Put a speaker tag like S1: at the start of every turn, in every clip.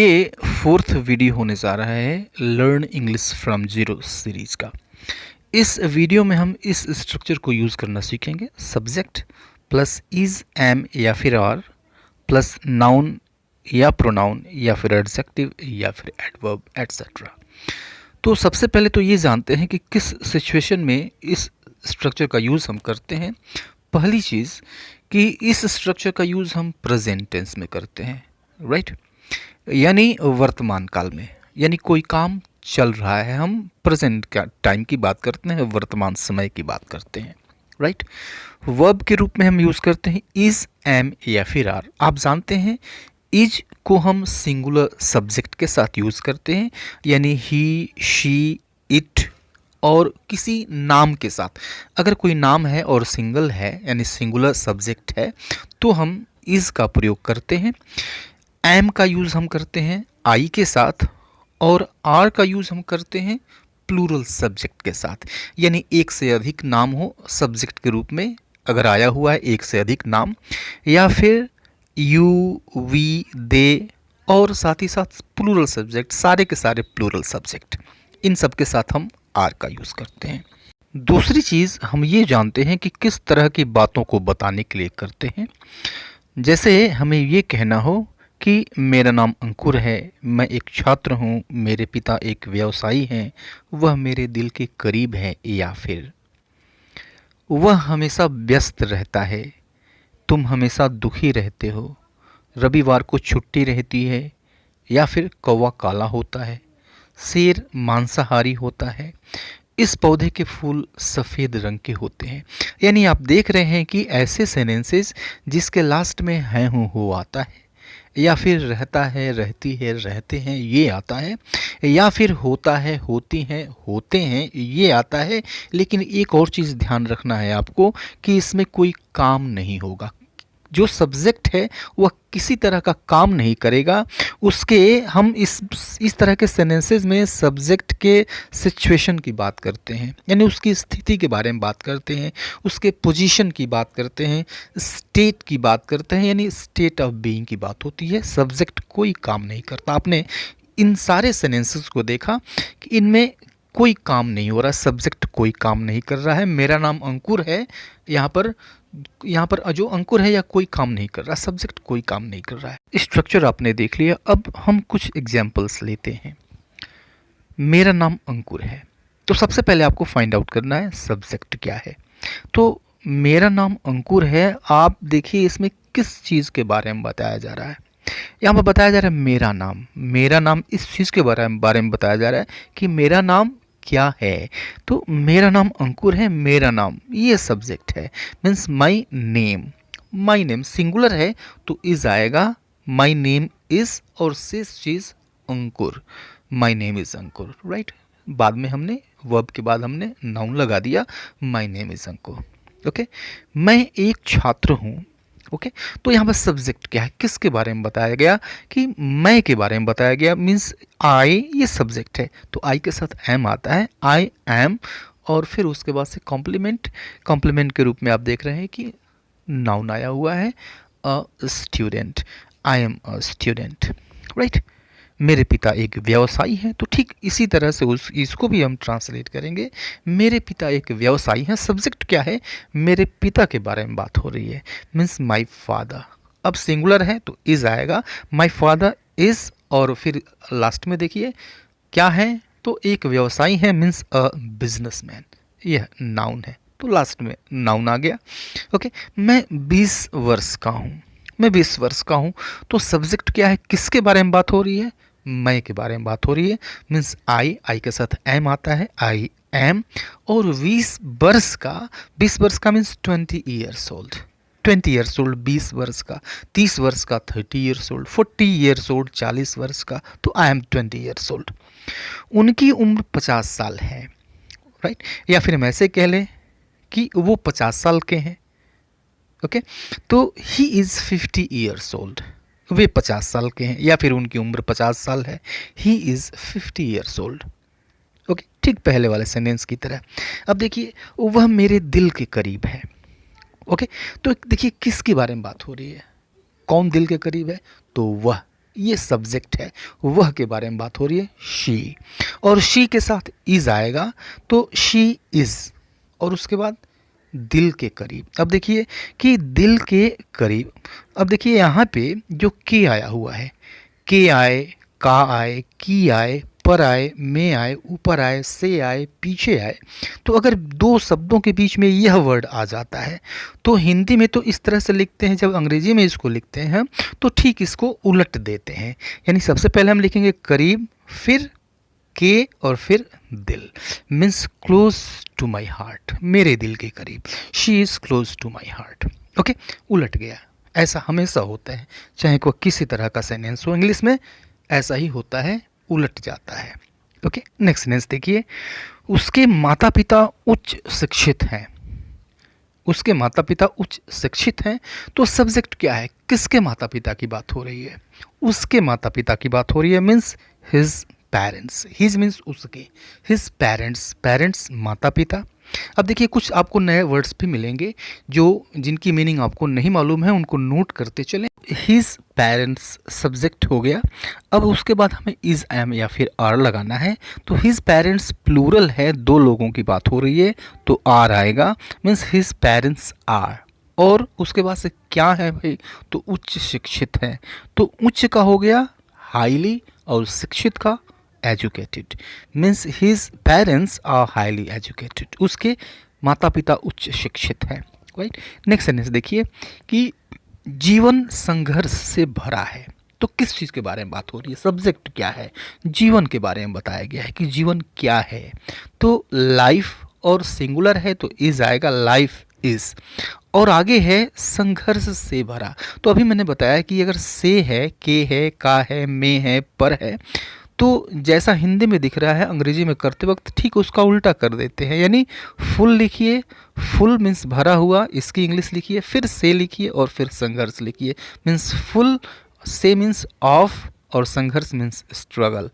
S1: ये fourth video होने जा रहा है learn English from zero series का। इस वीडियो में हम इस स्ट्रक्चर को यूज़ करना सीखेंगे। सब्जेक्ट प्लस इज एम या फिर आर प्लस नाउन या प्रोनाउन या फिर एडजेक्टिव या फिर एडवर्ब एटसेट्रा। तो सबसे पहले तो ये जानते हैं कि किस सिचुएशन में इस स्ट्रक्चर का यूज़ हम करते हैं। पहली चीज़ कि इस स्ट्रक्चर का यूज़ हम प्रेजेंट टेंस में करते हैं, राइट, यानी वर्तमान काल में, यानी कोई काम चल रहा है, हम प्रेजेंट का टाइम की बात करते हैं, वर्तमान समय की बात करते हैं, राइट। वर्ब के रूप में हम यूज़ करते हैं इज एम या फिर आर। आप जानते हैं इज को हम सिंगुलर सब्जेक्ट के साथ यूज़ करते हैं, यानी ही, शी, इट और किसी नाम के साथ। अगर कोई नाम है और सिंगल है यानी सिंगुलर सब्जेक्ट है तो हम इज का प्रयोग करते हैं। एम का यूज़ हम करते हैं आई के साथ और आर का यूज़ हम करते हैं प्लूरल सब्जेक्ट के साथ, यानी एक से अधिक नाम हो सब्जेक्ट के रूप में अगर आया हुआ है, एक से अधिक नाम, या फिर यू, वी, दे और साथ ही साथ प्लूरल सब्जेक्ट, सारे के सारे प्लूरल सब्जेक्ट, इन सब के साथ हम आर का यूज़ करते हैं। दूसरी चीज़ हम ये जानते हैं कि किस तरह की बातों को बताने के लिए करते हैं। जैसे हमें ये कहना हो कि मेरा नाम अंकुर है, मैं एक छात्र हूँ, मेरे पिता एक व्यवसायी हैं, वह मेरे दिल के करीब है, या फिर वह हमेशा व्यस्त रहता है, तुम हमेशा दुखी रहते हो, रविवार को छुट्टी रहती है, या फिर कौवा काला होता है, शेर मांसाहारी होता है, इस पौधे के फूल सफ़ेद रंग के होते हैं। यानी आप देख रहे हैं कि ऐसे सेंटेंसेस जिसके लास्ट में हैं, हूँ, हो आता है, या फिर रहता है, रहती है, रहते हैं, ये आता है, या फिर होता है, होती हैं, होते हैं, ये आता है। लेकिन एक और चीज़ ध्यान रखना है आपको कि इसमें कोई काम नहीं होगा। जो सब्जेक्ट है वह किसी तरह का काम नहीं करेगा। उसके हम इस तरह के सेंटेंसेस में सब्जेक्ट के सिचुएशन की बात करते हैं, यानी उसकी स्थिति के बारे में बात करते हैं, उसके पोजीशन की बात करते हैं, स्टेट की बात करते हैं, यानी स्टेट ऑफ बीइंग की बात होती है। सब्जेक्ट कोई काम नहीं करता। आपने इन सारे सेंटेंसेस को देखा कि इनमें कोई काम नहीं हो रहा, सब्जेक्ट कोई काम नहीं कर रहा है। मेरा नाम अंकुर है, यहाँ पर जो अंकुर है या कोई काम नहीं कर रहा, सब्जेक्ट कोई काम नहीं कर रहा है। स्ट्रक्चर आपने देख लिया। अब हम कुछ एग्जाम्पल्स लेते हैं। मेरा नाम अंकुर है, तो सबसे पहले आपको फाइंड आउट करना है सब्जेक्ट क्या है। तो मेरा नाम अंकुर है, आप देखिए इसमें किस चीज़ के बारे में बताया जा रहा है। यहाँ पर बताया जा रहा है मेरा नाम इस चीज़ के बारे में बताया जा रहा है कि मेरा नाम क्या है। तो मेरा नाम अंकुर है, मेरा नाम ये सब्जेक्ट है, मीन्स माई नेम सिंगुलर है तो इज आएगा, माई नेम इज और सिस चीज Ankur, my name is Ankur, right. बाद में हमने वर्ब के बाद हमने नाउन लगा दिया, माई नेम इज अंकुर, ओके। मैं एक छात्र हूँ, ओके। तो यहाँ पर सब्जेक्ट क्या है, किसके बारे में बताया गया कि मैं के बारे में बताया गया, मीन्स आई ये सब्जेक्ट है तो आई के साथ एम आता है, आई एम, और फिर उसके बाद से कॉम्प्लीमेंट के रूप में आप देख रहे हैं कि नाउन आया हुआ है, a student, I am a student, right. मेरे पिता एक व्यवसायी हैं, तो ठीक इसी तरह से इसको भी हम ट्रांसलेट करेंगे। मेरे पिता एक व्यवसायी हैं, सब्जेक्ट क्या है, मेरे पिता के बारे में बात हो रही है, मीन्स माई फादर। अब सिंगुलर है तो इज आएगा, माई फादर इज, और फिर लास्ट में देखिए क्या है, तो एक व्यवसायी है, मीन्स अ बिजनेसमैन, यह नाउन है, तो लास्ट में नाउन आ गया, ओके। मैं 20 वर्ष का हूँ, तो सब्जेक्ट क्या है, किसके बारे में बात हो रही है, मैं के बारे में बात हो रही है, मीन्स आई के साथ एम आता है, आई एम, और 20 वर्ष का means 20 years old, 20 years old 20 वर्ष का, 30 वर्ष का 30 ईयर्स ओल्ड, 40 ईयर्स ओल्ड 40 वर्ष का, तो आई एम 20 ईयर्स ओल्ड। उनकी उम्र 50 साल है, राइट, या फिर हम ऐसे कह लें कि वो 50 साल के हैं, ओके। तो ही इज़ 50 ईयर्स ओल्ड, वे 50 साल के हैं, या फिर उनकी उम्र 50 साल है, he is 50 years old, okay. ठीक पहले वाले सेंटेंस की तरह। अब देखिए वह मेरे दिल के करीब है, ओके। तो देखिए किसके बारे में बात हो रही है, कौन दिल के करीब है, तो वह ये सब्जेक्ट है, वह के बारे में बात हो रही है, शी। और शी के साथ इज आएगा तो शी इज, और उसके बाद दिल के करीब। अब देखिए कि दिल के करीब, अब देखिए यहाँ पे जो के आया हुआ है, के आए, का आए, की आए, पर आए, में आए, ऊपर आए, से आए, पीछे आए, तो अगर दो शब्दों के बीच में यह वर्ड आ जाता है तो हिंदी में तो इस तरह से लिखते हैं, जब अंग्रेजी में इसको लिखते हैं तो ठीक इसको उलट देते हैं। यानी सबसे पहले हम लिखेंगे करीब, फिर के, और फिर दिल। Means close to my heart, मेरे दिल के करीब। She is close to my heart. Okay, उलट गया। ऐसा हमेशा होता है, चाहे कोई किसी तरह का सेंटेंस हो, इंग्लिश में ऐसा ही होता है, उलट जाता है। ओके, नेक्स्ट सेंटेंस देखिए, उसके माता पिता उच्च शिक्षित हैं। उसके माता पिता उच्च शिक्षित हैं, तो सब्जेक्ट क्या है, किसके माता पिता की बात हो रही है, उसके माता पिता की बात हो रही है। Means his parents, his means उसके, हिज पेरेंट्स, पेरेंट्स माता पिता। अब देखिए कुछ आपको नए वर्ड्स भी मिलेंगे जो जिनकी मीनिंग आपको नहीं मालूम है, उनको नोट करते चलें। हिज पेरेंट्स सब्जेक्ट हो गया। अब उसके बाद हमें इज, एम या फिर आर लगाना है, तो हिज पेरेंट्स प्लूरल है, दो लोगों की बात हो रही है तो आर आएगा। Means his parents are. और उसके बाद से क्या है भाई, तो उच्च शिक्षित है, तो उच्च का हो गया हाईली, और शिक्षित का educated. Means his parents are highly educated, उसके माता पिता उच्च शिक्षित हैं। राइट, नेक्स्ट सेंटेंस देखिए कि जीवन संघर्ष से भरा है, तो किस चीज़ के बारे में बात हो रही है, सब्जेक्ट क्या है, जीवन के बारे में बताया गया है कि जीवन क्या है। तो लाइफ, और सिंगुलर है तो इज आएगा, लाइफ इज। और आगे है संघर्ष से भरा, तो अभी मैंने बताया कि अगर से है, के है, का है, में है, पर है, तो जैसा हिंदी में दिख रहा है अंग्रेजी में करते वक्त ठीक उसका उल्टा कर देते हैं। यानी फुल लिखिए, फुल मीन्स भरा हुआ, इसकी इंग्लिश लिखिए, फिर से लिखिए और फिर संघर्ष लिखिए। मीन्स फुल, से मीन्स ऑफ, और संघर्ष मीन्स स्ट्रगल।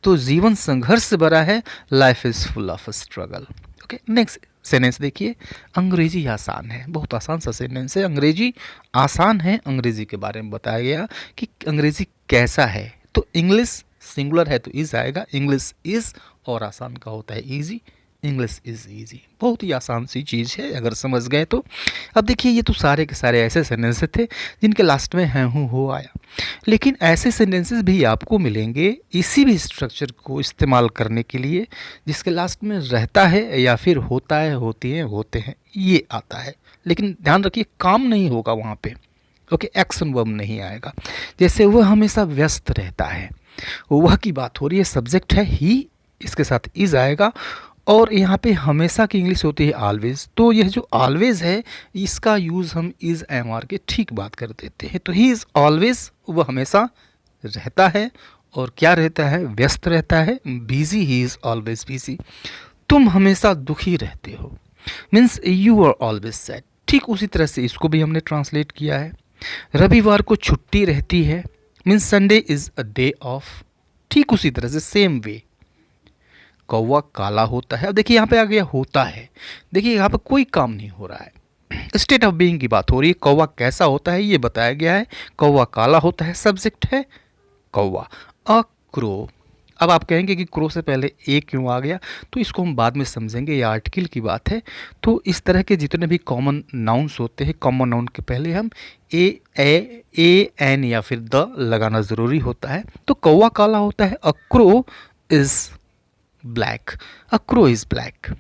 S1: तो जीवन संघर्ष से भरा है, life is full of struggle. Okay, next sentence देखिए, अंग्रेजी आसान है, बहुत आसान सा सेंटेंस है, अंग्रेजी आसान है। अंग्रेजी के बारे में बताया गया कि अंग्रेजी कैसा है, तो इंग्लिश सिंगुलर है तो इज आएगा, इंग्लिश इज, और आसान का होता है इजी, इंग्लिश इज इजी। बहुत ही आसान सी चीज़ है अगर समझ गए तो। अब देखिए ये तो सारे के सारे ऐसे सेंटेंसेस थे जिनके लास्ट में हैं, हूँ, हो आया, लेकिन ऐसे सेंटेंसेस भी आपको मिलेंगे इसी भी स्ट्रक्चर को इस्तेमाल करने के लिए जिसके लास्ट में रहता है या फिर होता है, होती है, होते हैं, ये आता है। लेकिन ध्यान रखिए काम नहीं होगा वहाँ पे। ओके, एक्शन वर्ब नहीं आएगा। जैसे वह हमेशा व्यस्त रहता है, वह की बात हो रही है, सब्जेक्ट है ही, इसके साथ इज आएगा। और यहाँ पे हमेशा की इंग्लिश होती है ऑलवेज, तो यह जो ऑलवेज है इसका यूज़ हम इज, एम, आर के ठीक बात कर देते हैं। तो ही इज़ ऑलवेज, वह हमेशा रहता है, और क्या रहता है, व्यस्त रहता है, busy, he is always busy. तुम हमेशा दुखी रहते हो, means you are always sad. ठीक उसी तरह से इसको भी हमने ट्रांसलेट किया है। रविवार को छुट्टी रहती है, means Sunday is a day of. ठीक उसी तरह से सेम वे, कौवा काला होता है। अब देखिए यहाँ पे आ गया होता है, देखिए यहाँ पे कोई काम नहीं हो रहा है, स्टेट ऑफ बीइंग की बात हो रही है। कौवा कैसा होता है ये बताया गया है, कौवा काला होता है, सब्जेक्ट है कौवा। अ क्रो, अब आप कहेंगे कि क्रो से पहले ए क्यों आ गया, तो इसको हम बाद में समझेंगे, ये आर्टिकल की बात है। तो इस तरह के जितने भी कॉमन नाउन्स होते हैं, कॉमन नाउन के पहले हम ए एन या फिर द लगाना ज़रूरी होता है। तो कौवा काला होता है, a crow is black, a crow is black.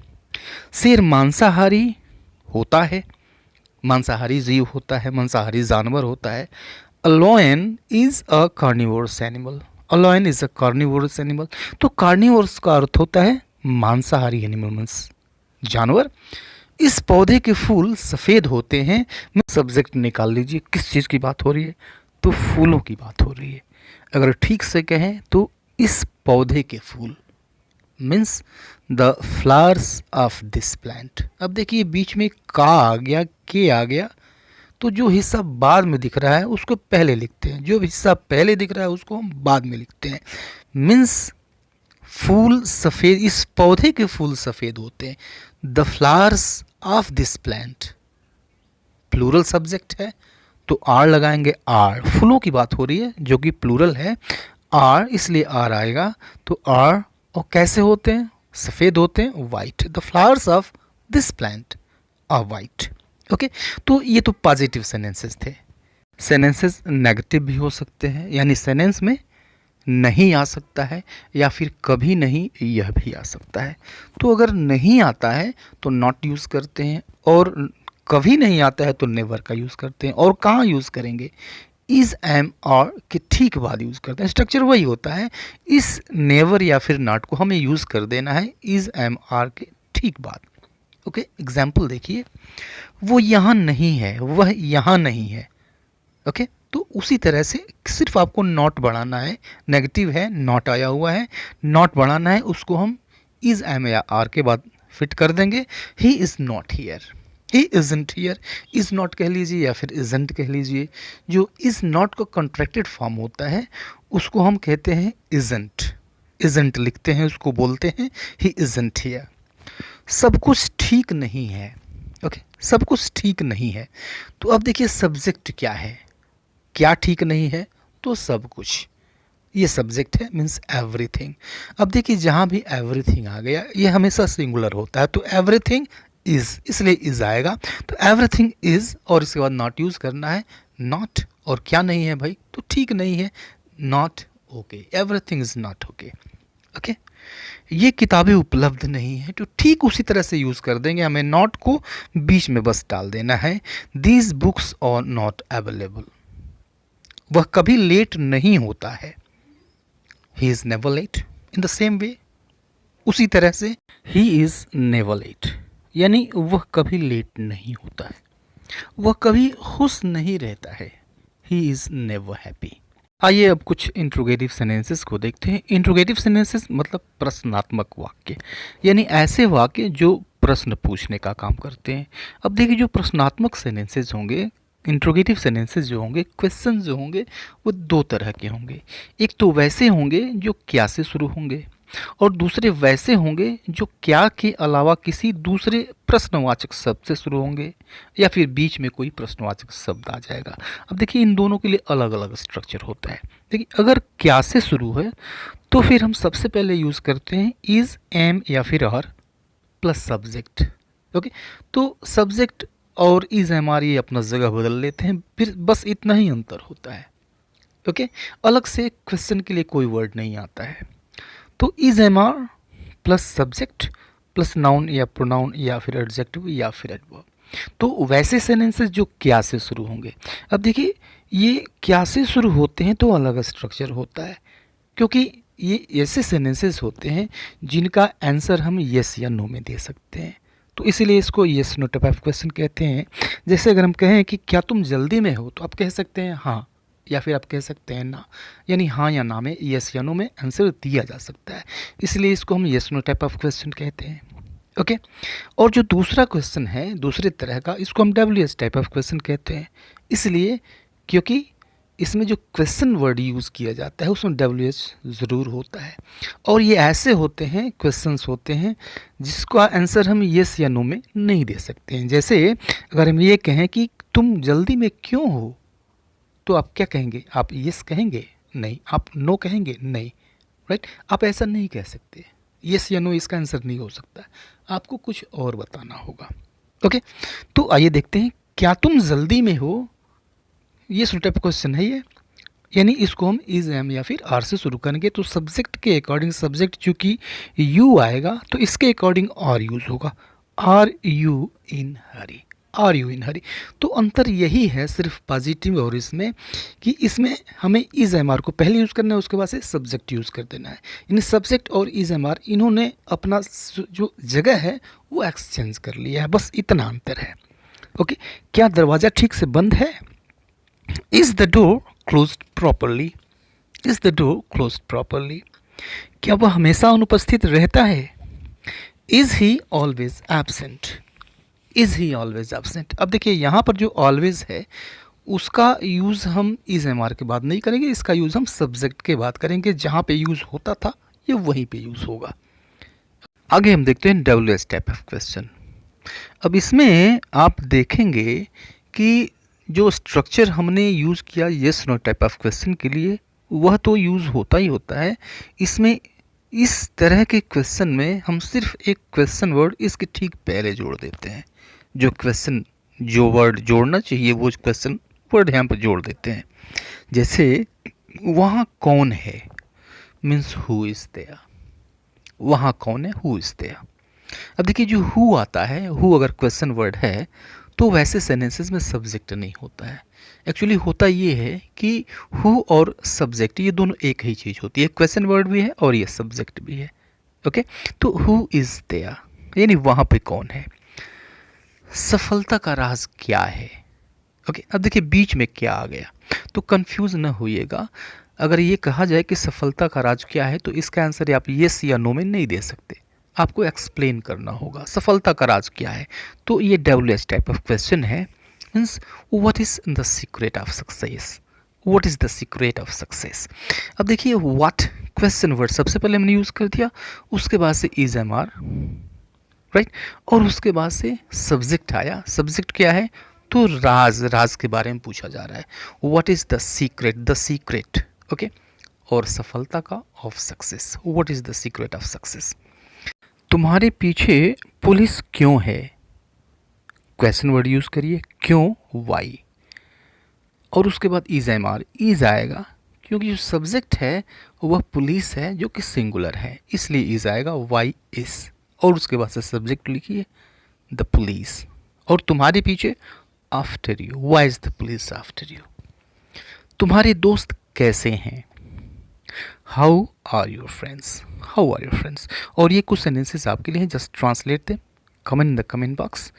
S1: शेर मांसाहारी होता है, मांसाहारी जीव होता है, मांसाहारी जानवर होता है। A lion is a carnivorous animal, a lion is a carnivorous animal. तो कार्निवोरस का अर्थ होता है मांसाहारी एनिमल, मीन्स जानवर। इस पौधे के फूल सफ़ेद होते हैं, सब्जेक्ट निकाल लीजिए, किस चीज़ की बात हो रही है, तो फूलों की बात हो रही है। अगर ठीक से कहें तो इस पौधे के फूल, means the flowers of this plant. अब देखिए बीच में का आ गया, के आ गया, तो जो हिस्सा बाद में दिख रहा है उसको पहले लिखते हैं, जो हिस्सा पहले दिख रहा है उसको हम बाद में लिखते हैं। मीन्स फूल सफ़ेद, इस पौधे के फूल सफ़ेद होते हैं। The flowers of this plant, plural subject है तो आर लगाएंगे, आर फूलों की बात हो रही है जो कि प्लूरल है, आर इसलिए आर आएगा। तो आर, और कैसे होते हैं, सफ़ेद होते हैं, white. The flowers of this plant are white. Okay, तो ये तो पॉजिटिव सेंटेंसेस थे। सेंटेंसेस नेगेटिव भी हो सकते हैं, यानी सेंटेंस में नहीं आ सकता है या फिर कभी नहीं, यह भी आ सकता है। तो अगर नहीं आता है तो नॉट यूज़ करते हैं, और कभी नहीं आता है तो नेवर का यूज़ करते हैं। और कहाँ यूज़ करेंगे, इज़, एम, और के ठीक बाद यूज़ करते हैं। स्ट्रक्चर वही होता है, इस, नेवर या फिर नॉट को हमें यूज़ कर देना है इज़, एम, आर के ठीक बाद। ओके, एग्जाम्पल देखिए, वो यहाँ नहीं है, वह यहाँ नहीं है। ओके, तो उसी तरह से सिर्फ आपको नॉट बढ़ाना है, नेगेटिव है, नॉट आया हुआ है, नॉट बढ़ाना है, उसको हम इज़, एम या आर के बाद फिट कर देंगे। He is not here, he isn't here, is not कह लीजिए या फिर इज़ंट कह लीजिए। जो इज़ नॉट का कॉन्ट्रैक्टेड फॉर्म होता है उसको हम कहते हैं इज़ंट। इज़ंट लिखते हैं, उसको बोलते हैं ही इज़ंट हियर। सब कुछ ठीक नहीं है। ओके, सब कुछ ठीक नहीं है। तो अब देखिए सब्जेक्ट क्या है, क्या ठीक नहीं है, तो सब कुछ, ये सब्जेक्ट है, मीन्स एवरीथिंग। अब देखिए जहाँ भी एवरीथिंग आ गया ये हमेशा सिंगुलर होता है, तो एवरीथिंग इज़, इसलिए इज़ आएगा। तो एवरीथिंग इज़, और इसके बाद नॉट यूज़ करना है, नॉट, और क्या नहीं है भाई, तो ठीक नहीं है, not okay, everything is not okay. Okay, ये किताबें उपलब्ध नहीं है, तो ठीक उसी तरह से यूज़ कर देंगे, हमें नॉट को बीच में बस डाल देना है। These books are not available, वह कभी लेट नहीं होता है। He is never late, in the same way, उसी तरह से ही इज़ नेवर लेट, यानी वह कभी लेट नहीं होता है, वह कभी खुश नहीं रहता है। He is never happy. आइए अब कुछ इंट्रोगेटिव सेंटेंसेस को देखते हैं। इंट्रोगेटिव सेंटेंसेस मतलब प्रश्नात्मक वाक्य, यानी ऐसे वाक्य जो प्रश्न पूछने का काम करते हैं। अब देखिए जो प्रश्नात्मक सेंटेंसेस होंगे, इंट्रोगेटिव सेंटेंसेस जो होंगे, क्वेश्चन जो होंगे, वो दो तरह के होंगे। एक तो वैसे होंगे जो क्या से शुरू होंगे, और दूसरे वैसे होंगे जो क्या के अलावा किसी दूसरे प्रश्नवाचक शब्द से शुरू होंगे, या फिर बीच में कोई प्रश्नवाचक शब्द आ जाएगा। अब देखिए इन दोनों के लिए अलग अलग स्ट्रक्चर होता है। देखिए अगर क्या से शुरू है तो फिर हम सबसे पहले यूज़ करते हैं इज़, एम या फिर आर प्लस सब्जेक्ट। ओके, तो सब्जेक्ट और इज़, एम, आर ये अपना जगह बदल लेते हैं, फिर बस इतना ही अंतर होता है। ओके, अलग से क्वेश्चन के लिए कोई वर्ड नहीं आता है। तो is, am, are plus subject plus noun या प्रोनाउन या फिर एडजेक्टिव या फिर एडवर्ब। तो वैसे सेंटेंसेस जो क्या से शुरू होंगे। अब देखिए ये क्या से शुरू होते हैं तो अलग स्ट्रक्चर होता है, क्योंकि ये ऐसे सेंटेंसेस होते हैं जिनका आंसर हम येस या नो में दे सकते हैं, तो इसीलिए इसको yes no type of question कहते हैं। जैसे अगर हम कहें कि क्या तुम जल्दी में हो, तो आप कह सकते हैं हाँ, या फिर आप कह सकते हैं ना, यानी हाँ या ना में, येस या नो में आंसर दिया जा सकता है, इसलिए इसको हम yes no type of question कहते हैं। ओके, और जो दूसरा क्वेश्चन है दूसरे तरह का, इसको हम डब्ल्यू टाइप ऑफ क्वेश्चन कहते हैं, इसलिए क्योंकि इसमें जो क्वेश्चन वर्ड यूज़ किया जाता है उसमें डब्ल्यू ज़रूर होता है। और ये ऐसे होते हैं, क्वेश्चंस होते हैं जिसका आंसर हम येस या नो में नहीं दे सकते हैं। जैसे अगर हम ये कहें कि तुम जल्दी में क्यों हो, तो आप क्या कहेंगे, आप येस कहेंगे नहीं, आप नो कहेंगे नहीं, राइट। आप ऐसा नहीं कह सकते, येस या नो इसका आंसर नहीं हो सकता, आपको कुछ और बताना होगा। ओके, तो आइए देखते हैं, क्या तुम जल्दी में हो, ये टाइप क्वेश्चन है ये, यानी इसको हम इज़, एम या फिर आर से शुरू करेंगे, तो सब्जेक्ट के अकॉर्डिंग, सब्जेक्ट चूँकि यू आएगा तो इसके अकॉर्डिंग आर यूज़ होगा, are you in hurry, are you in hurry. तो अंतर यही है सिर्फ पॉजिटिव और इसमें, कि इसमें हमें इज़, एम, आर को पहले यूज़ करना है, उसके बाद से सब्जेक्ट यूज़ कर देना है। इन सब्जेक्ट और इज़, एम, आर इन्होंने अपना जो जगह है वो एक्सचेंज कर लिया है, बस इतना अंतर है। ओके, क्या दरवाज़ा ठीक से बंद है, is the door closed properly, is the door closed properly. क्या वह हमेशा अनुपस्थित रहता है, is he always absent, is he always absent. अब देखिए यहाँ पर जो ऑलवेज है उसका यूज़ हम इज़, एम, आर के बाद नहीं करेंगे, इसका यूज़ हम सब्जेक्ट के बाद करेंगे, जहाँ पे यूज़ होता था ये वहीं पे यूज़ होगा। आगे हम देखते हैं W S type of question. अब इसमें आप देखेंगे कि जो स्ट्रक्चर हमने यूज़ किया yes no type of question के लिए, वह तो यूज़ होता ही होता है। इसमें इस तरह के क्वेश्चन में हम सिर्फ एक क्वेश्चन वर्ड इसके ठीक पहले जोड़ देते हैं। जो वर्ड जोड़ना चाहिए वो क्वेश्चन वर्ड यहाँ पर जोड़ देते हैं। जैसे वहाँ कौन है, मीन्स हु इज़ देयर। वहाँ कौन है, हु इज़ देयर। अब देखिए जो हु आता है, हु अगर क्वेश्चन वर्ड है तो वैसे सेंटेंसेस में सब्जेक्ट नहीं होता है। एक्चुअली होता ये है कि हु और सब्जेक्ट ये दोनों एक ही चीज़ होती है, क्वेश्चन वर्ड भी है और ये सब्जेक्ट भी है। ओके, तो हु इज़ देयर यानी वहाँ पे कौन है। सफलता का राज क्या है। ओके, अब देखिए बीच में क्या आ गया, तो कंफ्यूज ना होइएगा। अगर ये कहा जाए कि सफलता का राज क्या है तो इसका आंसर आप येस या नो में नहीं दे सकते, आपको एक्सप्लेन करना होगा सफलता का राज क्या है। तो ये WH टाइप ऑफ क्वेश्चन है, means what is the secret of success, what is the secret of success. अब देखिए व्हाट क्वेश्चन वर्ड सबसे पहले हमने यूज कर दिया, उसके बाद से इज एम आर, राइट, और उसके बाद से सब्जेक्ट आया। सब्जेक्ट क्या है, तो राज के बारे में पूछा जा रहा है, what is the secret, okay, और सफलता का of success, what is the secret of success. तुम्हारे पीछे पुलिस क्यों है, क्वेश्चन वर्ड यूज करिए, क्यों, वाई, और उसके बाद इज एम आर, इज आएगा क्योंकि जो सब्जेक्ट है वह पुलिस है जो कि सिंगुलर है, इसलिए इज आएगा, वाई इज, और उसके बाद से सब्जेक्ट लिखिए द पुलिस, और तुम्हारे पीछे after you, why is the police after you. तुम्हारे दोस्त कैसे हैं, how are your friends, how are your friends. और ये कुछ सेंटेंसेस आपके लिए हैं, just translate them, comment in the comment box.